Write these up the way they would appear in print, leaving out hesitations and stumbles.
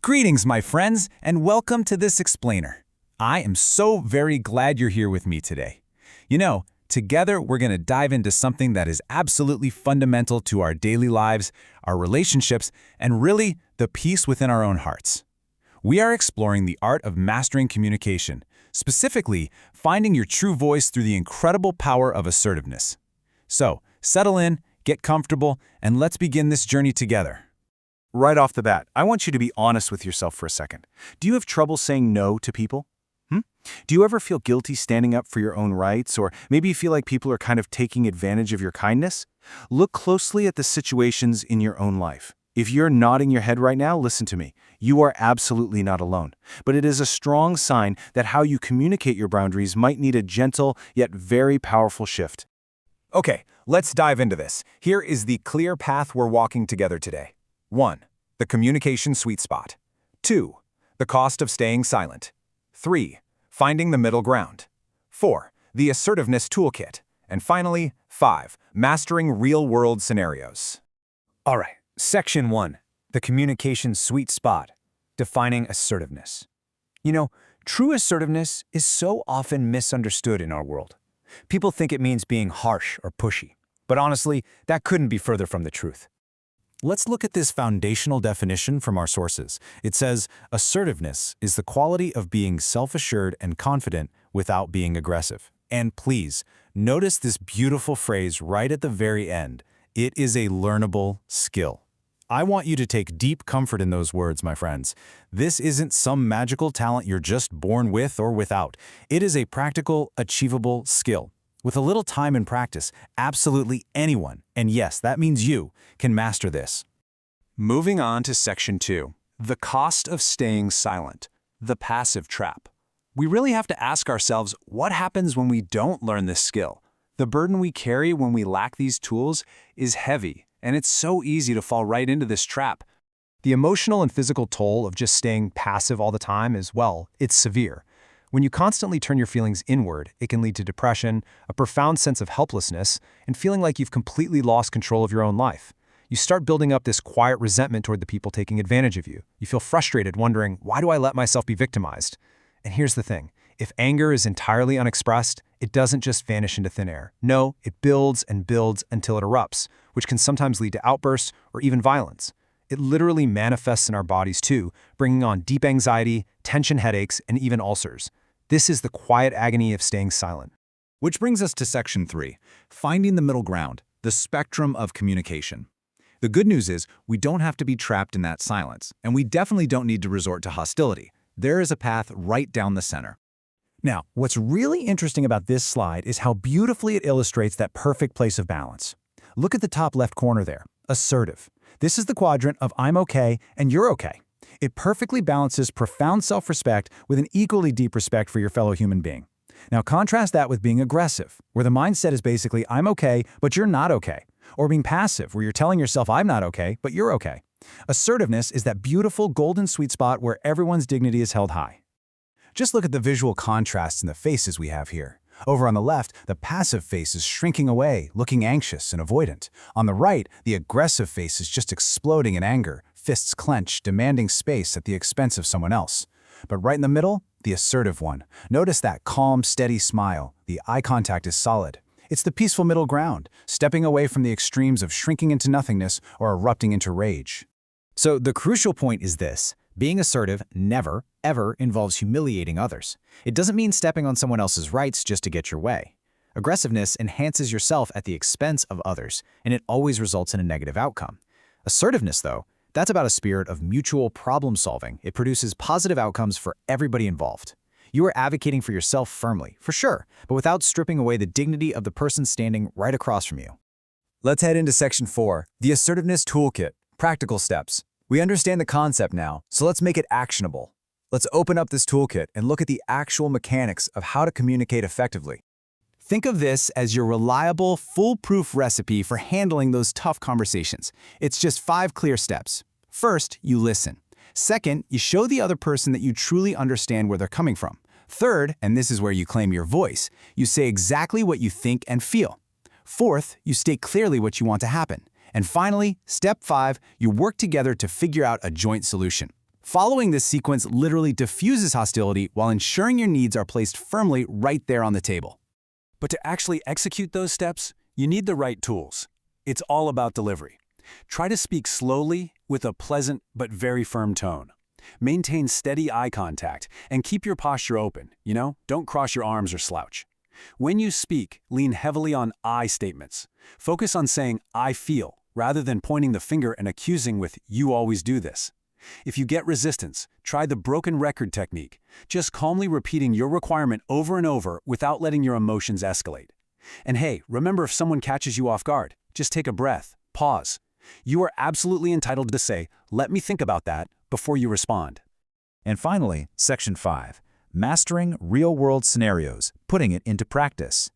Greetings, my friends, and welcome to this explainer. I am so very glad you're here with me today. Together we're going to dive into something that is absolutely fundamental to our daily lives, our relationships, and really the peace within our own hearts. We are exploring the art of mastering communication, specifically finding your true voice through the incredible power of assertiveness. So, settle in, get comfortable, and let's begin this journey together. Right off the bat, I want you to be honest with yourself for a second. Do you have trouble saying no to people? Do you ever feel guilty standing up for your own rights, or maybe you feel like people are kind of taking advantage of your kindness? Look closely at the situations in your own life. If you're nodding your head right now, listen to me. You are absolutely not alone. But it is a strong sign that how you communicate your boundaries might need a gentle yet very powerful shift. Okay, let's dive into this. Here is the clear path we're walking together today. 1. The communication sweet spot. 2. The cost of staying silent. 3. Finding the middle ground. 4. The assertiveness toolkit. And finally, 5. Mastering real-world scenarios. All right, Section 1. The communication sweet spot. Defining assertiveness. True assertiveness is so often misunderstood in our world. People think it means being harsh or pushy. But honestly, that couldn't be further from the truth. Let's look at this foundational definition from our sources. It says, assertiveness is the quality of being self-assured and confident without being aggressive. And please, notice this beautiful phrase right at the very end. It is a learnable skill. I want you to take deep comfort in those words, my friends. This isn't some magical talent you're just born with or without. It is a practical, achievable skill. With a little time and practice, absolutely anyone, and yes, that means you, can master this. Moving on to Section 2. The cost of staying silent. The passive trap. We really have to ask ourselves, what happens when we don't learn this skill? The burden we carry when we lack these tools is heavy, and it's so easy to fall right into this trap. The emotional and physical toll of just staying passive all the time is, it's severe. When you constantly turn your feelings inward, it can lead to depression, a profound sense of helplessness, and feeling like you've completely lost control of your own life. You start building up this quiet resentment toward the people taking advantage of you. You feel frustrated, wondering, why do I let myself be victimized? And here's the thing. If anger is entirely unexpressed, it doesn't just vanish into thin air. No, it builds and builds until it erupts, which can sometimes lead to outbursts or even violence. It literally manifests in our bodies too, bringing on deep anxiety, tension headaches, and even ulcers. This is the quiet agony of staying silent. Which brings us to Section 3, finding the middle ground, the spectrum of communication. The good news is we don't have to be trapped in that silence, and we definitely don't need to resort to hostility. There is a path right down the center. Now, what's really interesting about this slide is how beautifully it illustrates that perfect place of balance. Look at the top left corner there, assertive. This is the quadrant of I'm okay and you're okay. It perfectly balances profound self-respect with an equally deep respect for your fellow human being. Now contrast that with being aggressive, where the mindset is basically I'm okay, but you're not okay. Or being passive, where you're telling yourself I'm not okay, but you're okay. Assertiveness is that beautiful golden sweet spot where everyone's dignity is held high. Just look at the visual contrasts in the faces we have here. Over on the left, the passive face is shrinking away, looking anxious and avoidant. On the right, the aggressive face is just exploding in anger, fists clenched, demanding space at the expense of someone else. But right in the middle, the assertive one. Notice that calm, steady smile. The eye contact is solid. It's the peaceful middle ground, stepping away from the extremes of shrinking into nothingness or erupting into rage. So the crucial point is this. Being assertive never, ever involves humiliating others. It doesn't mean stepping on someone else's rights just to get your way. Aggressiveness enhances yourself at the expense of others, and it always results in a negative outcome. Assertiveness, though, that's about a spirit of mutual problem solving. It produces positive outcomes for everybody involved. You are advocating for yourself firmly, for sure, but without stripping away the dignity of the person standing right across from you. Let's head into Section 4, the Assertiveness Toolkit, Practical Steps. We understand the concept now, so let's make it actionable. Let's open up this toolkit and look at the actual mechanics of how to communicate effectively. Think of this as your reliable, foolproof recipe for handling those tough conversations. It's just 5 clear steps. First, you listen. Second, you show the other person that you truly understand where they're coming from. Third, and this is where you claim your voice, you say exactly what you think and feel. Fourth, you state clearly what you want to happen. And finally, step 5, you work together to figure out a joint solution. Following this sequence literally diffuses hostility while ensuring your needs are placed firmly right there on the table. But to actually execute those steps, you need the right tools. It's all about delivery. Try to speak slowly with a pleasant but very firm tone. Maintain steady eye contact and keep your posture open, don't cross your arms or slouch. When you speak, lean heavily on I statements. Focus on saying, I feel, rather than pointing the finger and accusing with, you always do this. If you get resistance, try the broken record technique, just calmly repeating your requirement over and over without letting your emotions escalate. And hey, remember, if someone catches you off guard, just take a breath, pause. You are absolutely entitled to say, let me think about that, before you respond. And finally, Section 5. Mastering real-world scenarios, putting it into practice.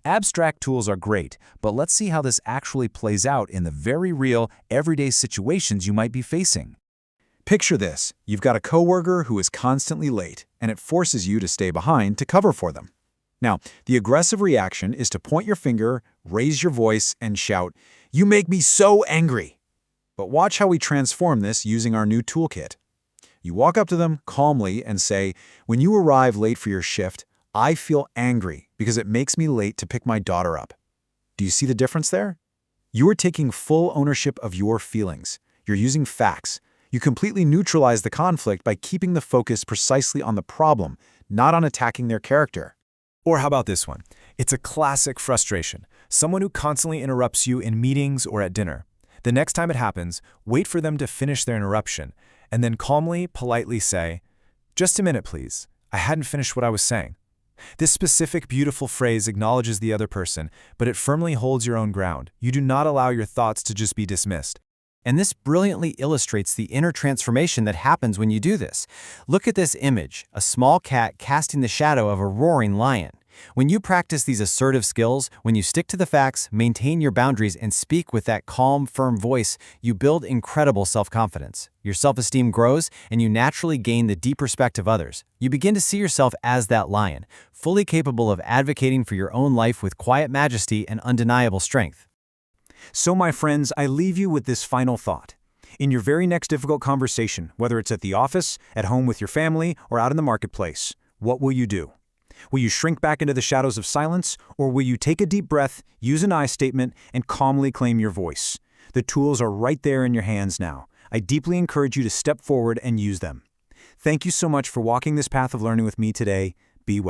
Abstract tools are great, but let's see how this actually plays out in the very real, everyday situations you might be facing. Picture this. You've got a coworker who is constantly late, and it forces you to stay behind to cover for them. Now, the aggressive reaction is to point your finger, raise your voice, and shout, "You make me so angry!" But watch how we transform this using our new toolkit. You walk up to them calmly and say, "When you arrive late for your shift, I feel angry because it makes me late to pick my daughter up." Do you see the difference there? You are taking full ownership of your feelings. You're using facts. You completely neutralize the conflict by keeping the focus precisely on the problem, not on attacking their character. Or how about this one? It's a classic frustration. Someone who constantly interrupts you in meetings or at dinner. The next time it happens, wait for them to finish their interruption, and then calmly, politely say, "Just a minute, please. I hadn't finished what I was saying." This specific, beautiful phrase acknowledges the other person, but it firmly holds your own ground. You do not allow your thoughts to just be dismissed. And this brilliantly illustrates the inner transformation that happens when you do this. Look at this image, a small cat casting the shadow of a roaring lion. When you practice these assertive skills, when you stick to the facts, maintain your boundaries, and speak with that calm, firm voice, you build incredible self-confidence. Your self-esteem grows, and you naturally gain the deep respect of others. You begin to see yourself as that lion, fully capable of advocating for your own life with quiet majesty and undeniable strength. So, my friends, I leave you with this final thought. In your very next difficult conversation, whether it's at the office, at home with your family, or out in the marketplace, what will you do? Will you shrink back into the shadows of silence, or will you take a deep breath, use an I statement, and calmly claim your voice? The tools are right there in your hands now. I deeply encourage you to step forward and use them. Thank you so much for walking this path of learning with me today. Be well.